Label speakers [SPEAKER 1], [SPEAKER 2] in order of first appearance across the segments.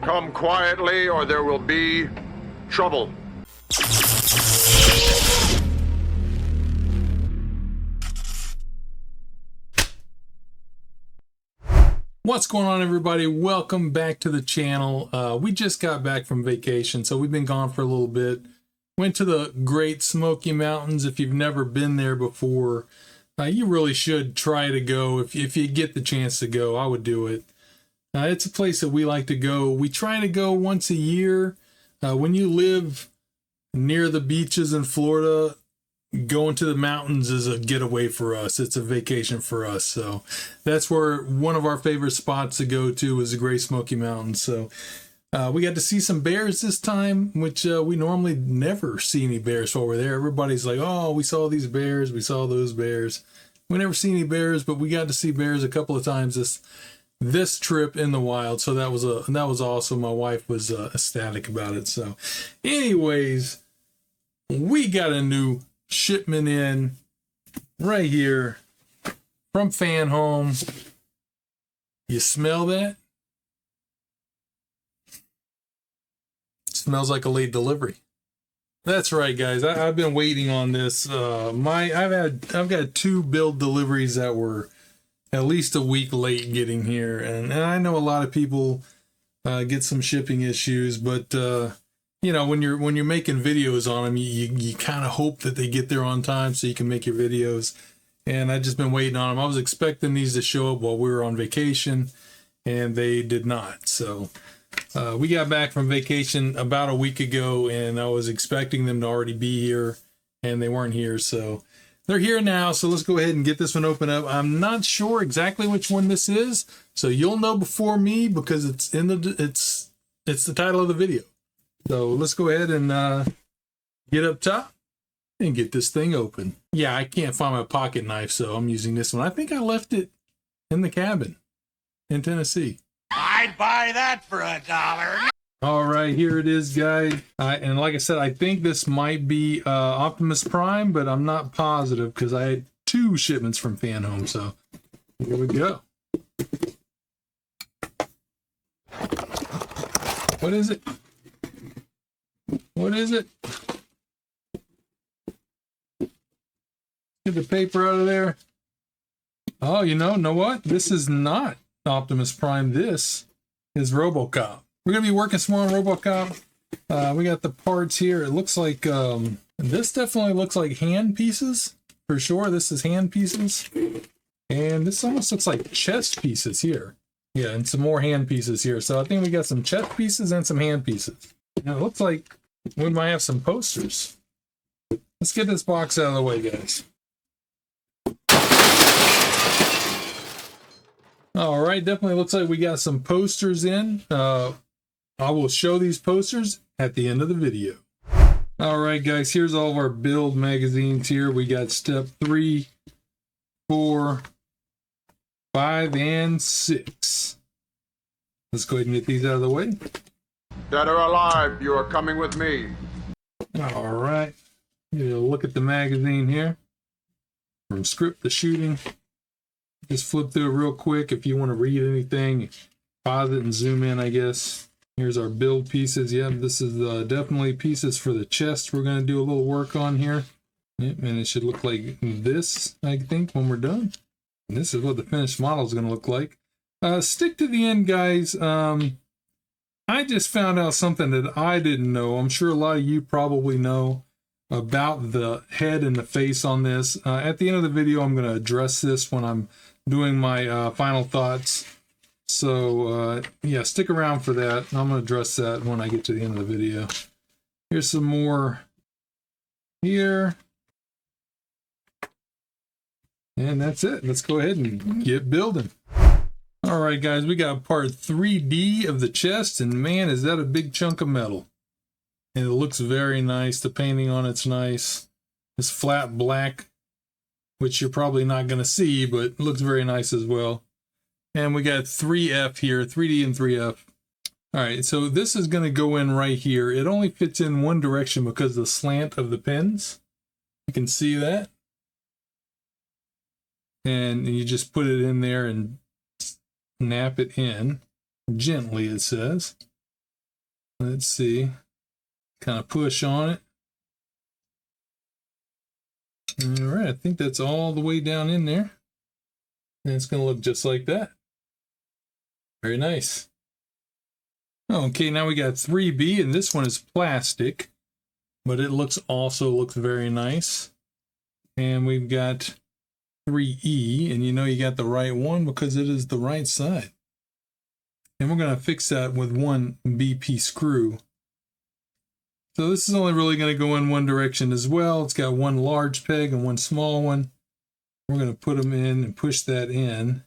[SPEAKER 1] Come quietly or there will be trouble.
[SPEAKER 2] What's going on, everybody? Welcome back to the channel. We just got back from vacation, so we've been gone for a little bit. Went to the Great Smoky Mountains. If you've never been there before, you really should try to go. If you get the chance to go, I would do it. It's a place that we like to go. We try to go once a year. When you live near the beaches in Florida, going to the mountains is a getaway for us. It's a vacation for us. So that's where one of our favorite spots to go to is the Great Smoky Mountains. So we got to see some bears this time, which we normally never see any bears while we're there. Everybody's like, oh, we saw these bears, we saw those bears. We never see any bears, but we got to see bears a couple of times this trip in the wild. So that was awesome. My wife was ecstatic about it. So anyways, we got a new shipment in right here from Fanhome. You smell that? It smells like a late delivery. That's right, guys. I've been waiting on this. I've got 2 build deliveries that were at least a week late getting here, and I know a lot of people get some shipping issues, but you know, when you're making videos on them, you kind of hope that they get there on time so you can make your videos. And I've just been waiting on them. I was expecting these to show up while we were on vacation, and they did not. So we got back from vacation about a week ago, and I was expecting them to already be here, and they weren't here. So they're here now. So let's go ahead and get this one open up. I'm not sure exactly which one this is, so you'll know before me because it's the title of the video. So let's go ahead and get up top and get this thing open. Yeah, I can't find my pocket knife, so I'm using this one. I think I left it in the cabin in Tennessee.
[SPEAKER 3] I'd buy that for $1.
[SPEAKER 2] All right, here it is, guys. And like I said, I think this might be Optimus Prime, but I'm not positive because I had 2 shipments from Fanhome. So here we go. What is it? What is it? Get the paper out of there. Oh, know what? This is not Optimus Prime. This is RoboCop. We're going to be working some more on RoboCop. We got the parts here. It looks like, this definitely looks like hand pieces. For sure, this is hand pieces. And this almost looks like chest pieces here. Yeah, and some more hand pieces here. So I think we got some chest pieces and some hand pieces. Now it looks like we might have some posters. Let's get this box out of the way, guys. All right, definitely looks like we got some posters in. I will show these posters at the end of the video. All right, guys, here's all of our build magazines here. We got step 3, 4, 5, and 6. Let's go ahead and get these out of the way.
[SPEAKER 1] Dead or alive, you are coming with me.
[SPEAKER 2] All right, look at the magazine here. From script to shooting. Just flip through it real quick if you want to read anything. Pause it and zoom in, I guess. Here's our build pieces. Yep, this is definitely pieces for the chest we're going to do a little work on here. Yep, and it should look like this, I think, when we're done. And this is what the finished model is going to look like. Stick to the end, guys. I just found out something that I didn't know. I'm sure a lot of you probably know about the head and the face on this. At the end of the video, I'm going to address this when I'm doing my final thoughts. So yeah, stick around for that. I'm going to address that when I get to the end of the video. Here's some more here. And that's it. Let's go ahead and get building. All right, guys, we got part 3D of the chest, and man, is that a big chunk of metal. And it looks very nice. The painting on it's nice. It's flat black, which you're probably not going to see, but it looks very nice as well. And we got 3F here, 3D and 3F. All right, so this is going to go in right here. It only fits in one direction because of the slant of the pins. You can see that. And you just put it in there and snap it in gently, it says. Let's see. Kind of push on it. All right, I think that's all the way down in there. And it's going to look just like that. Very nice. Okay, now we got 3B, and this one is plastic, but it looks very nice. And we've got 3E, and you know you got the right one because it is the right side. And we're going to fix that with one BP screw. So this is only really going to go in one direction as well. It's got one large peg and one small one. We're going to put them in and push that in,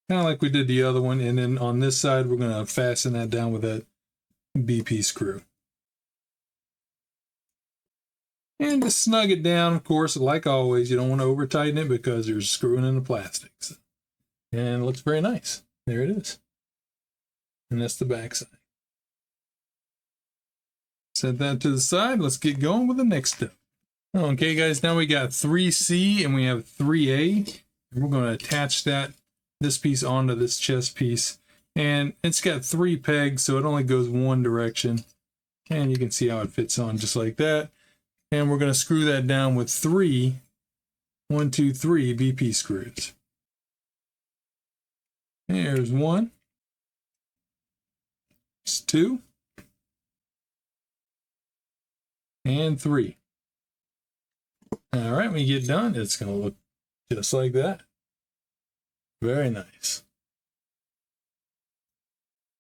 [SPEAKER 2] kind of like we did the other one. And then on this side, we're going to fasten that down with that BP screw. And to snug it down, of course, like always, you don't want to over tighten it because you're screwing in the plastics. And it looks very nice. There it is. And that's the back side. Set that to the side. Let's get going with the next step. Okay, guys, now we got 3C and we have 3A. And we're going to attach this piece onto this chest piece. And it's got 3 pegs, so it only goes one direction. And you can see how it fits on just like that. And we're going to screw that down with 3 BP screws. There's 1. There's 2. And 3. All right, when you get done, it's going to look just like that. Very nice.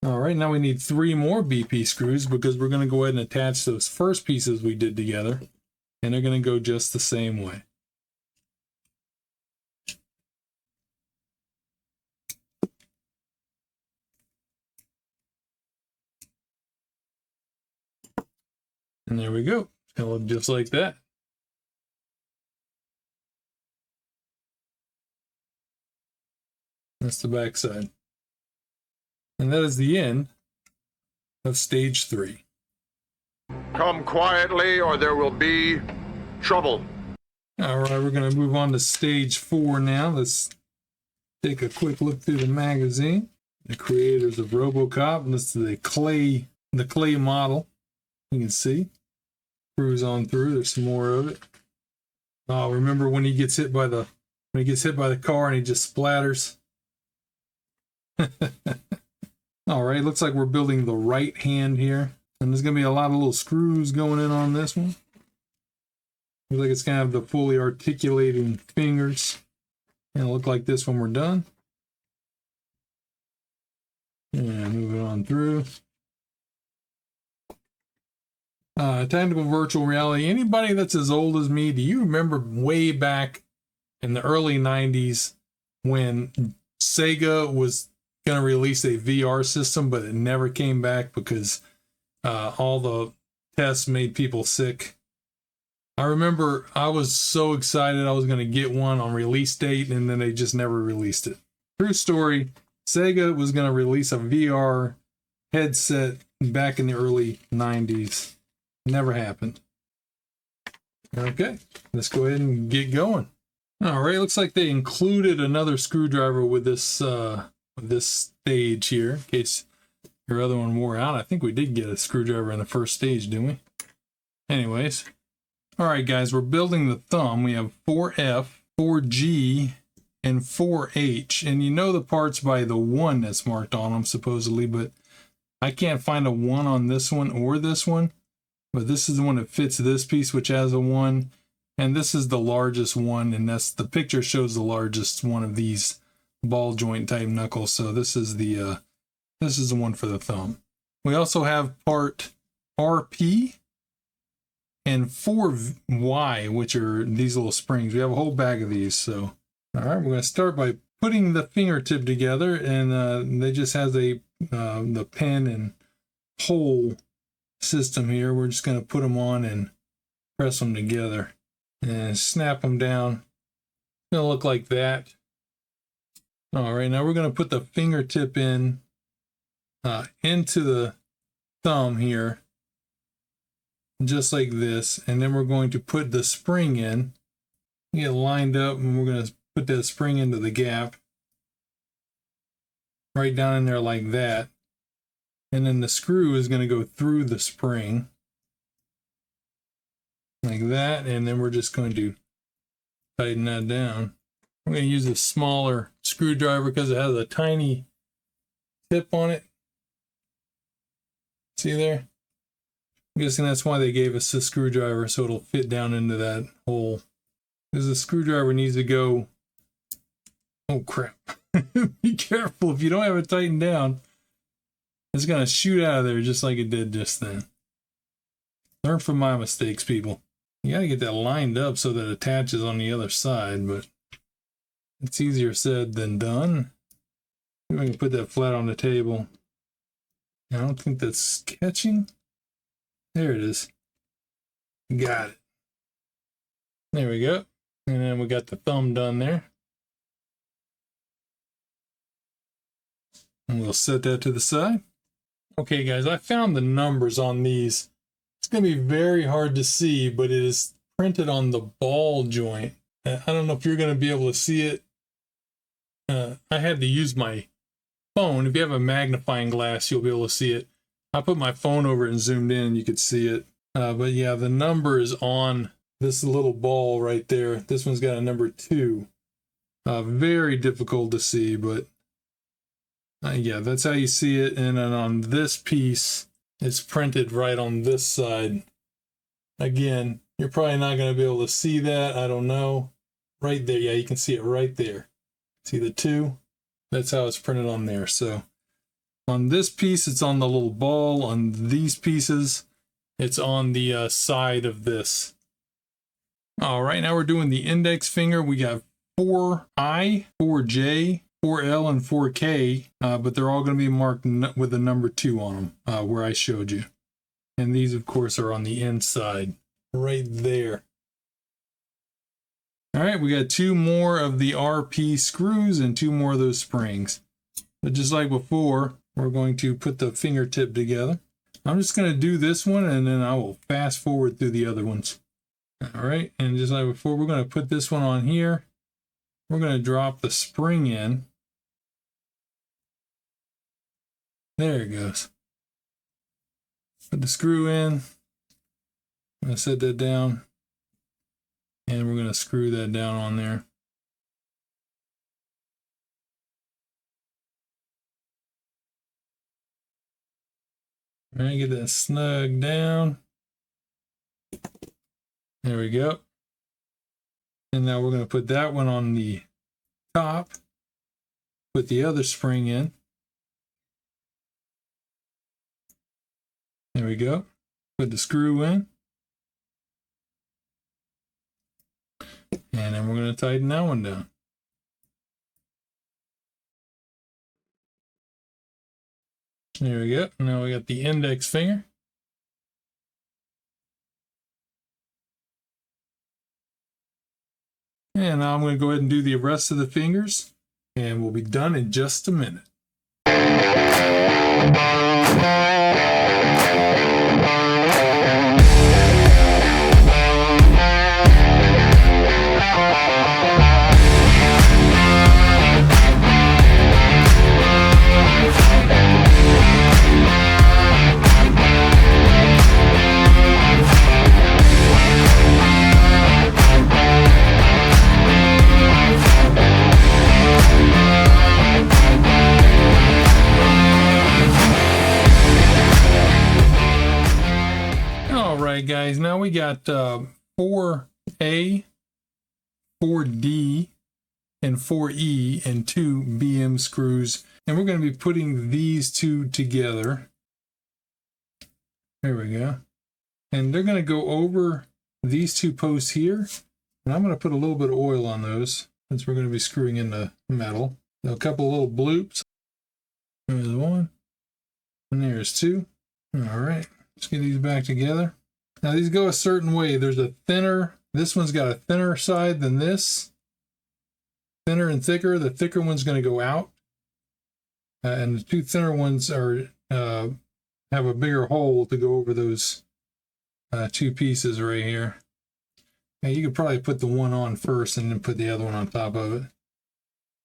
[SPEAKER 2] All right, now we need 3 more BP screws because we're going to go ahead and attach those first pieces we did together, and they're going to go just the same way. And there we go. It's going to look just like that. That's the back side. And that is the end of stage 3.
[SPEAKER 1] Come quietly or there will be trouble.
[SPEAKER 2] All right, we're going to move on to stage 4 now. Let's take a quick look through the magazine. The creators of RoboCop. This is the clay model. You can see. Screws on through. There's some more of it. Oh, remember when he gets hit by the car and he just splatters? All right, looks like we're building the right hand here. And there's going to be a lot of little screws going in on this one. Looks like it's going to have the fully articulating fingers. And it'll look like this when we're done. And moving on through. Technical virtual reality. Anybody that's as old as me, do you remember way back in the early 90s when Sega was going to release a VR system, but it never came back because all the tests made people sick? I remember I was so excited I was going to get one on release date, and then they just never released it. True story, Sega was going to release a VR headset back in the early 90s. Never happened. Okay, let's go ahead and get going. All right, looks like they included another screwdriver with this stage here, in case your other one wore out. I think we did get a screwdriver in the first stage, didn't we? Anyways. All right, guys, we're building the thumb. We have 4F, 4G, and 4H. And you know the parts by the 1 that's marked on them, supposedly, but I can't find a 1 on this one or this one. But this is the one that fits this piece, which has a 1. And this is the largest one, and that's the picture shows the largest one of these ball joint type knuckles. So this is the one for the thumb. We also have part RP and 4Y, which are these little springs. We have a whole bag of these. So, all right, we're going to start by putting the fingertip together, and they just has the pen and hole system here. We're just going to put them on and press them together and snap them down. It's going to look like that. All right, now we're going to put the fingertip in into the thumb here, just like this, and then we're going to put the spring in, get lined up, and we're going to put that spring into the gap right down in there like that. And then the screw is going to go through the spring like that. And then we're just going to tighten that down. I'm going to use a smaller screwdriver because it has a tiny tip on it. See there? I'm guessing that's why they gave us the screwdriver, so it'll fit down into that hole. Because the screwdriver needs to go... Oh crap. Be careful, if you don't have it tightened down, it's going to shoot out of there just like it did just then. Learn from my mistakes, people. You got to get that lined up so that it attaches on the other side, but it's easier said than done. Maybe I can put that flat on the table. I don't think that's catching. There it is. Got it. There we go. And then we got the thumb done there. And we'll set that to the side. Okay, guys, I found the numbers on these. It's going to be very hard to see, but it is printed on the ball joint. I don't know if you're going to be able to see it. I had to use my phone. If you have a magnifying glass, you'll be able to see it. I put my phone over it and zoomed in, you could see it. But yeah, the number is on this little ball right there. This one's got a number 2. Very difficult to see, but yeah, that's how you see it. And then on this piece, it's printed right on this side. Again, you're probably not going to be able to see that. I don't know. Right there. Yeah, you can see it right there. See the 2? That's how it's printed on there. So on this piece, it's on the little ball. On these pieces, it's on the side of this. All right, now we're doing the index finger. We got 4I, 4J, 4L, and 4K, but they're all going to be marked with a number 2 on them, where I showed you. And these, of course, are on the inside, right there. All right, we got 2 more of the RP screws and 2 more of those springs. But just like before, we're going to put the fingertip together. I'm just going to do this one, and then I will fast forward through the other ones. All right, and just like before, we're going to put this one on here. We're going to drop the spring in. There it goes. Put the screw in. I'm going to set that down. And we're going to screw that down on there. All right, get that snug down. There we go. And now we're going to put that one on the top. Put the other spring in. There we go. Put the screw in. And then we're going to tighten that one down. There we go. Now we got the index finger. And now I'm going to go ahead and do the rest of the fingers. And we'll be done in just a minute. Guys, now we got 4A, 4D, and 4E and 2 BM screws, and we're going to be putting these 2 together. There we go. And they're going to go over these 2 posts here, and I'm going to put a little bit of oil on those since we're going to be screwing in the metal. So a couple of little bloops. There's 1, and there's 2. All right, let's get these back together. Now these go a certain way. There's a thinner, this one's got a thinner side than this. Thinner and thicker. The thicker one's going to go out. And the 2 thinner ones are have a bigger hole to go over those 2 pieces right here. Now you could probably put the one on first and then put the other one on top of it.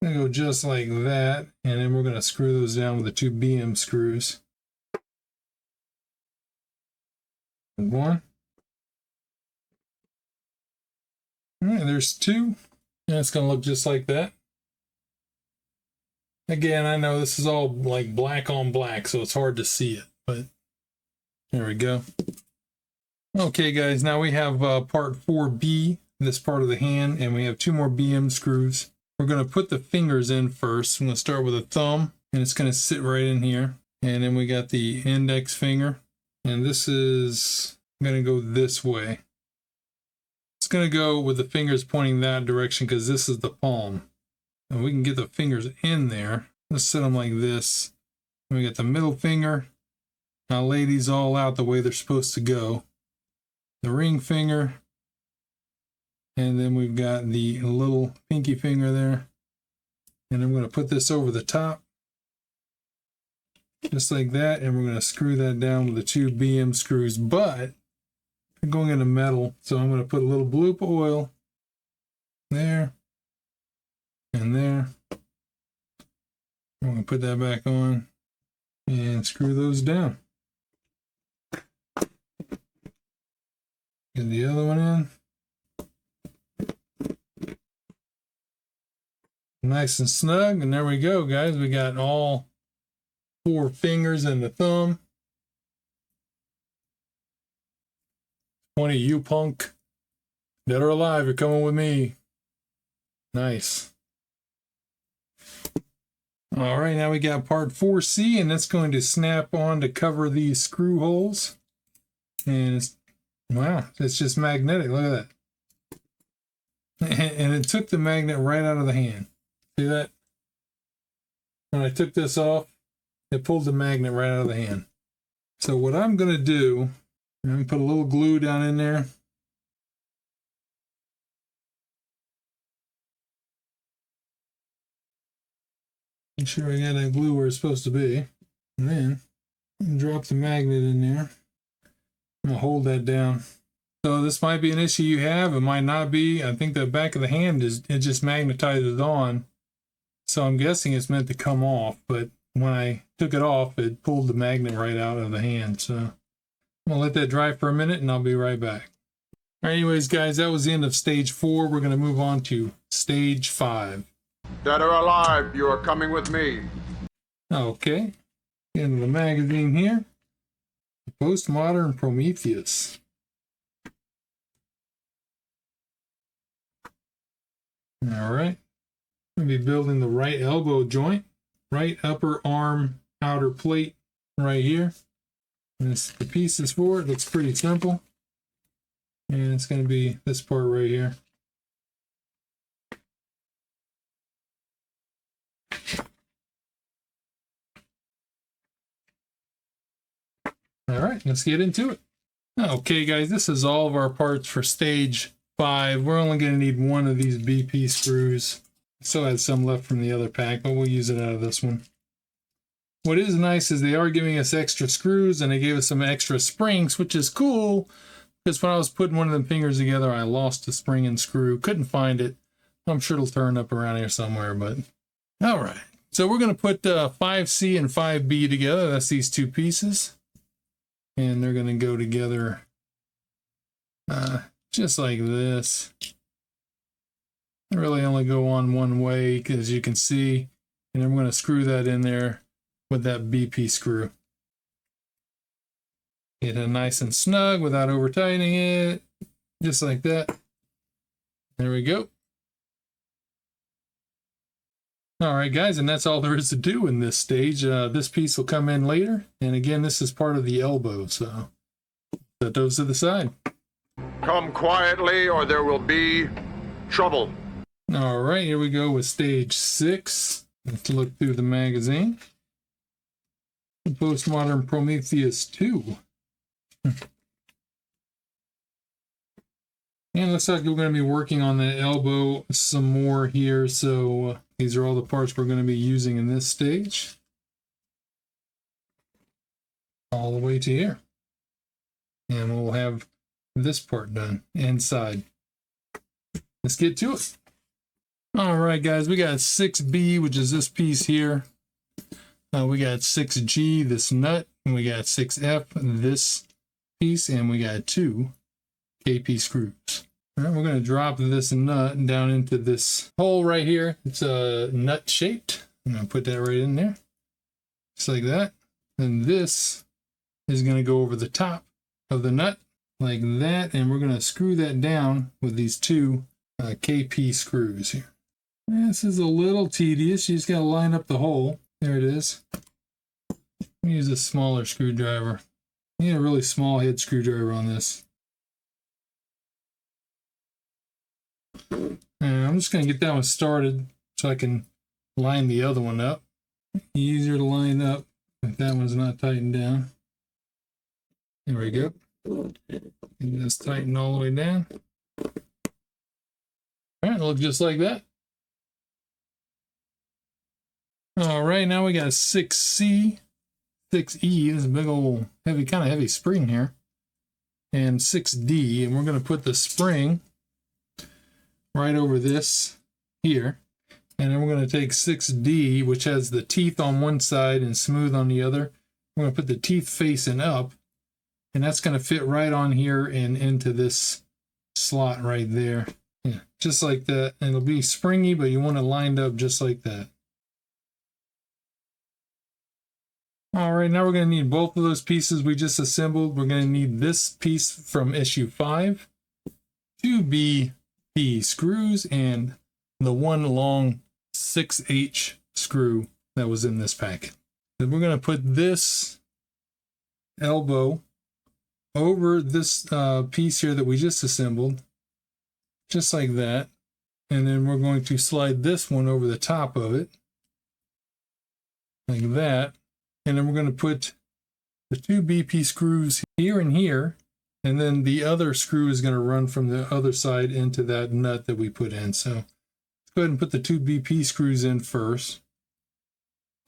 [SPEAKER 2] I'm going to go just like that. And then we're going to screw those down with the 2 BM screws. One. All right, there's two. And it's going to look just like that. Again, I know this is all like black on black, so it's hard to see it, but there we go. Okay, guys, now we have part 4B, this part of the hand, and we have two more BM screws. We're going to put the fingers in first. I'm going to start with a thumb, and it's going to sit right in here. And then we got the index finger, and this is going to go this way. It's going to go with the fingers pointing that direction because this is the palm. And we can get the fingers in there. Let's set them like this. And we got the middle finger. Now lay these all out the way they're supposed to go. The ring finger. And then we've got the little pinky finger there. And I'm going to put this over the top. Just like that. And we're going to screw that down with the two BM screws. But I'm going into metal. So I'm going to put a little bloop of oil there. And there. I'm going to put that back on and screw those down. Get the other one in. Nice and snug. And there we go, guys. We got all four fingers and the thumb. 20, you punk. Dead or alive, you're coming with me. Nice. All right, now we got part 4C, and that's going to snap on to cover these screw holes. And it's, wow, it's just magnetic. Look at that. And it took the magnet right out of the hand. See that? When I took this off, it pulled the magnet right out of the hand. So what I'm going to do, I'm going to put a little glue down in there. Make sure I got that glue where it's supposed to be. And then drop the magnet in there. I'm going to hold that down. So this might be an issue you have. It might not be. I think the back of the hand it just magnetizes on. So I'm guessing it's meant to come off. But when I took it off, it pulled the magnet right out of the hand. So I'm going to let that dry for a minute and I'll be right back. All right, anyways, guys, that was the end of stage 4. We're going to move on to stage 5.
[SPEAKER 1] Dead or alive, you are coming with me.
[SPEAKER 2] Okay, into the magazine here. Postmodern Prometheus. All right, I'm going to be building the right elbow joint, right upper arm outer plate right here. And this is the pieces for it. Looks pretty simple. And it's going to be this part right here. All right, let's get into it. Okay, guys, this is all of our parts for stage 5. We're only going to need one of these BP screws. Still had some left from the other pack, but we'll use it out of this one. What is nice is they are giving us extra screws, and they gave us some extra springs, which is cool, because when I was putting one of them fingers together, I lost a spring and screw. Couldn't find it. I'm sure it'll turn up around here somewhere, but all right. So we're going to put 5C and 5B together. That's these two pieces. And they're going to go together just like this. They really only go on one way, as you can see. And then we're going to screw that in there with that BP screw. Get it nice and snug without over tightening it. Just like that. There we go. All right, guys, and that's all there is to do in this stage. This piece will come in later. And again, this is part of the elbow, so set those to the side.
[SPEAKER 1] Come quietly or there will be trouble.
[SPEAKER 2] All right, here we go with stage 6. Let's look through the magazine. Postmodern Prometheus 2. And looks like we're going to be working on the elbow some more here. So these are all the parts we're going to be using in this stage. All the way to here. And we'll have this part done inside. Let's get to it. All right, guys, we got 6B, which is this piece here. We got 6G, this nut, and we got 6F, this piece, and we got 2 KP screws. All right, we're going to drop this nut down into this hole right here. It's nut shaped. I'm going to put that right in there, just like that. And this is going to go over the top of the nut like that, and we're going to screw that down with these 2 KP screws here. This is a little tedious. You just got to line up the hole. There it is. Use a smaller screwdriver. You need a really small head screwdriver on this. And I'm just going to get that one started so I can line the other one up. Easier to line up if that one's not tightened down. There we go. Get this tightened all the way down. All right, look just like that. All right, now we got a 6C, 6E. This is a big old heavy, kind of heavy spring here, and 6D, and we're going to put the spring right over this here, and then we're going to take 6D, which has the teeth on one side and smooth on the other. We're going to put the teeth facing up, and that's going to fit right on here and into this slot right there. Yeah, just like that. And it'll be springy, but you want it lined up just like that. All right, now we're going to need both of those pieces we just assembled. We're going to need this piece from issue 5, 2 BP screws, and the 1 long 6H screw that was in this packet. Then we're going to put this elbow over this piece here that we just assembled, just like that. And then we're going to slide this one over the top of it, like that. And then we're going to put the 2 BP screws here and here, and then the other screw is going to run from the other side into that nut that we put in. So let's go ahead and put the 2 BP screws in first.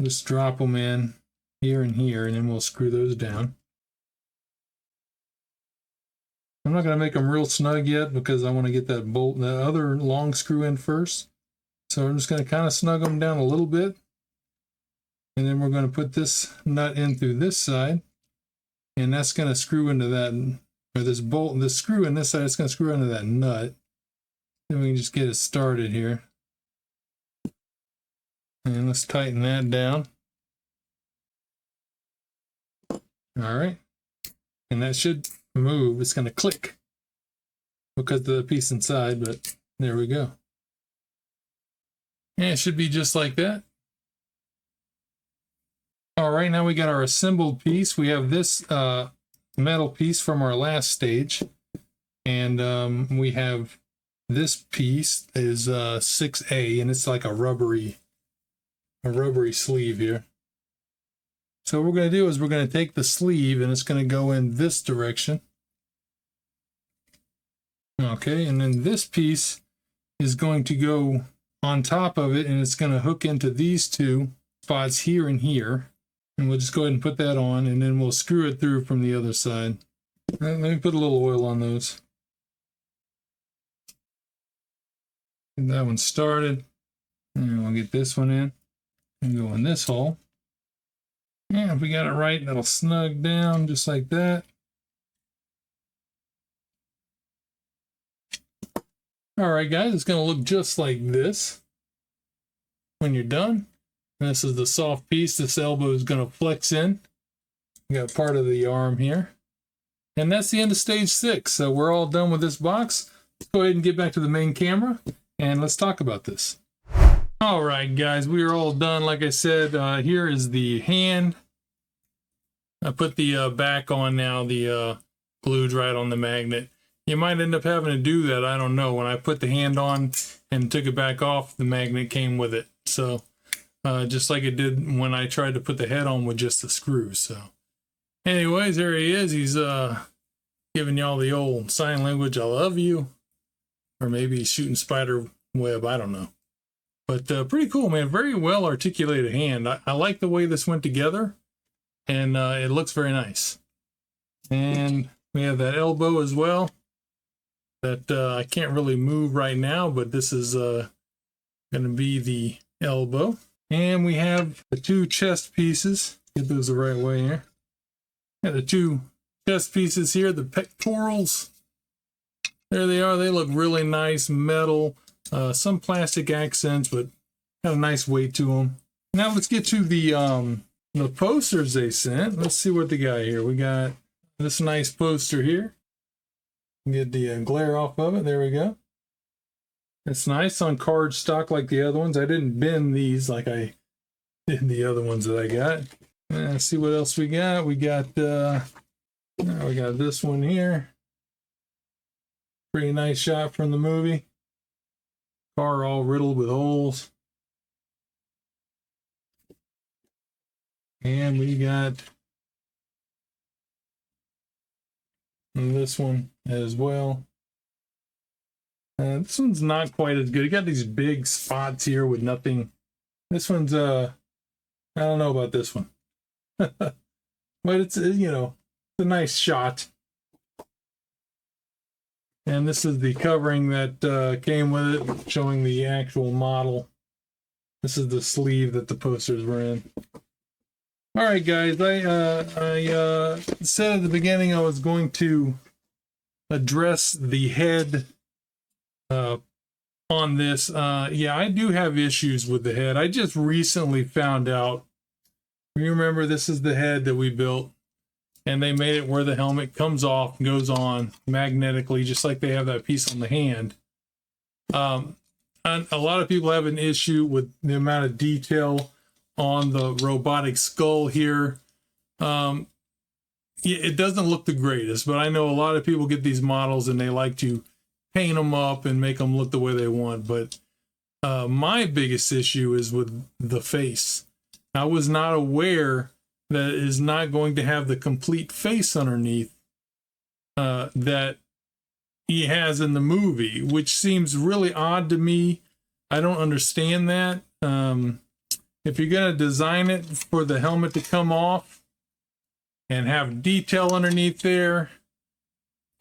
[SPEAKER 2] Just drop them in here and here, and then we'll screw those down. I'm not going to make them real snug yet because I want to get that bolt, the other long screw in first. So I'm just going to kind of snug them down a little bit. And then we're going to put this nut in through this side, and that's going to screw into that, or this bolt, this screw in this side, it's going to screw into that nut. Then we can just get it started here. And let's tighten that down. All right. And that should move. It's going to click because of the piece inside, but there we go. And it should be just like that. All right, now we got our assembled piece. We have this metal piece from our last stage, and we have this piece is 6A, and it's like a rubbery sleeve here. So what we're going to do is we're going to take the sleeve, and it's going to go in this direction. Okay, and then this piece is going to go on top of it, and it's going to hook into these 2 spots here and here. And we'll just go ahead and put that on, and then we'll screw it through from the other side. Let me put a little oil on those. Get that one started. And we'll get this one in and go in this hole. And if we got it right, that'll snug down just like that. All right, guys, it's going to look just like this when you're done. This is the soft piece. This elbow is going to flex in. We got part of the arm here. And that's the end of stage 6. So we're all done with this box. Let's go ahead and get back to the main camera and let's talk about this. All right, guys, we are all done. Like I said, here is the hand. I put the back on now. The glued right on the magnet. You might end up having to do that. I don't know. When I put the hand on and took it back off, the magnet came with it. So just like it did when I tried to put the head on with just the screws. So anyways, there he is. He's giving y'all the old sign language, I love you. Or maybe he's shooting spider web, I don't know. But pretty cool, man. Very well articulated hand. I like the way this went together. And it looks very nice. And we have that elbow as well. That I can't really move right now, but this is going to be the elbow. And we have the 2 chest pieces. Get those the right way here. Got the 2 chest pieces here, the pectorals. There they are. They look really nice, metal, some plastic accents, but got a nice weight to them. Now let's get to the posters they sent. Let's see what they got here. We got this nice poster here. Get the glare off of it. There we go. It's nice on card stock like the other ones. I didn't bend these like I did the other ones that I got. Let's see what else we got. We got this one here. Pretty nice shot from the movie. Car all riddled with holes. And we got this one as well. This one's not quite as good. You got these big spots here with nothing. This one's I don't know about this one. But it's, you know, it's a nice shot. And this is the covering that came with it, showing the actual model. This is the sleeve that the posters were in. All right, guys, I said at the beginning I was going to address the head on this. Yeah, I do have issues with the head. I just recently found out. You remember, this is the head that we built, and they made it where the helmet comes off and goes on magnetically, just like they have that piece on the hand. And a lot of people have an issue with the amount of detail on the robotic skull here. It doesn't look the greatest, but I know a lot of people get these models and they like to paint them up and make them look the way they want. But my biggest issue is with the face. I was not aware that it is not going to have the complete face underneath that he has in the movie, which seems really odd to me. I don't understand that. If you're going to design it for the helmet to come off and have detail underneath there,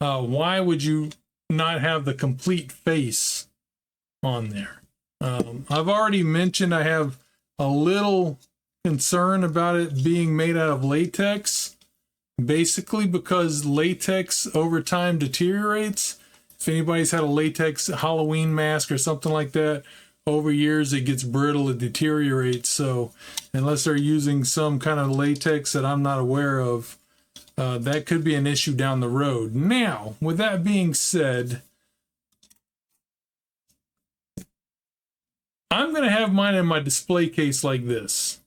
[SPEAKER 2] why would you not have the complete face on there? I've already mentioned I have a little concern about it being made out of latex, basically because latex over time deteriorates. If anybody's had a latex Halloween mask or something like that, over years it gets brittle, it deteriorates. So unless they're using some kind of latex that I'm not aware of, that could be an issue down the road. Now, with that being said, I'm going to have mine in my display case like this,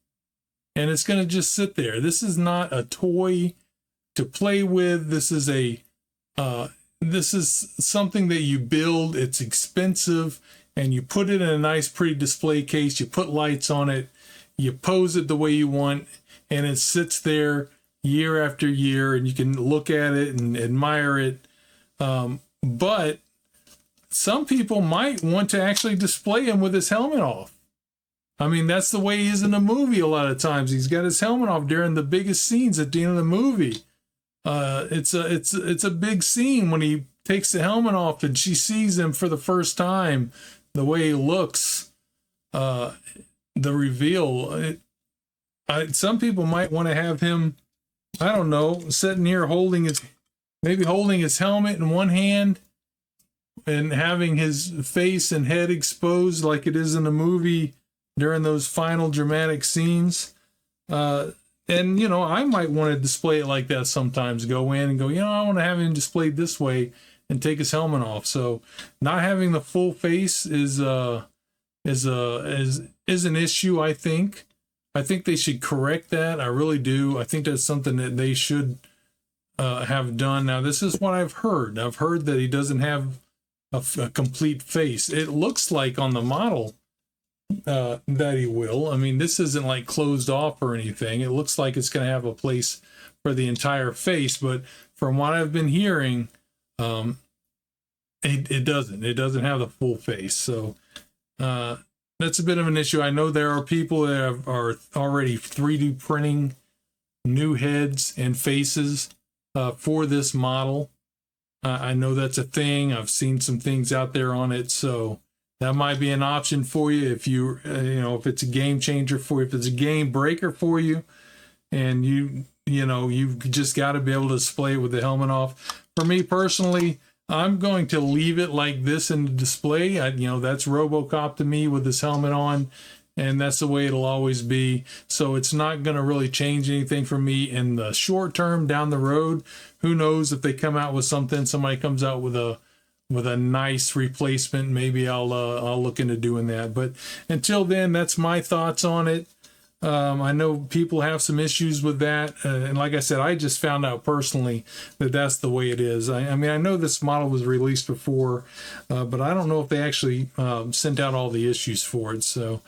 [SPEAKER 2] and it's going to just sit there. This is not a toy to play with. This is something that you build. It's expensive, and you put it in a nice, pretty display case. You put lights on it. You pose it the way you want, and it sits there year after year, and you can look at it and admire it. But some people might want to actually display him with his helmet off. I mean, that's the way he is in the movie a lot of times. He's got his helmet off during the biggest scenes at the end of the movie. It's a big scene when he takes the helmet off and she sees him for the first time. The way he looks, the reveal. Some people might want to have him, I don't know, sitting here holding his helmet in one hand and having his face and head exposed like it is in the movie during those final dramatic scenes. And, you know, I might want to display it like that sometimes. Go in and go, you know, I want to have him displayed this way and take his helmet off. So not having the full face is an issue, I think. I think they should correct that. I really do. I think that's something that they should have done. Now, this is what I've heard. I've heard that he doesn't have a complete face. It looks like on the model that he will. I mean, this isn't like closed off or anything. It looks like it's going to have a place for the entire face, but from what I've been hearing, it doesn't have the full face. So that's a bit of an issue. I know there are people that are already 3D printing new heads and faces for this model. I know that's a thing. I've seen some things out there on it, so that might be an option for you if you, if it's a game changer for you, if it's a game breaker for you, and you you know, you've just got to be able to display it with the helmet off. For me personally, I'm going to leave it like this in the display. You know, that's RoboCop to me with this helmet on, and that's the way it'll always be. So it's not going to really change anything for me in the short term. Down the road, who knows if they come out with something, somebody comes out with a nice replacement, maybe I'll look into doing that. But until then, that's my thoughts on it. I know people have some issues with that, and like I said, I just found out personally that that's the way it is. I mean, I know this model was released before, but I don't know if they actually sent out all the issues for it. So,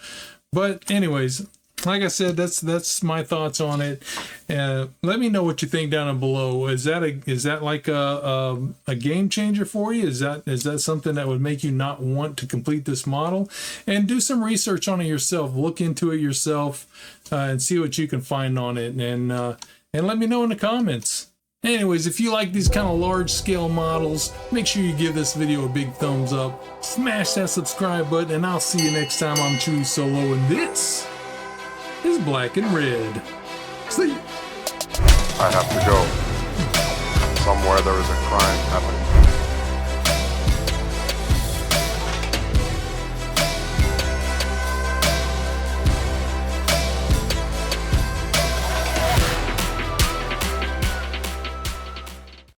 [SPEAKER 2] but anyways, like I said, that's my thoughts on it. Let me know what you think down below. Is that like a game changer for you? Is that something that would make you not want to complete this model? And do some research on it yourself. Look into it yourself and see what you can find on it. And let me know in the comments. Anyways, if you like these kind of large scale models, make sure you give this video a big thumbs up. Smash that subscribe button, and I'll see you next time. I'm thechewysolo, and this is Black and Red. See?
[SPEAKER 1] I have to go. Somewhere there is a crime happening.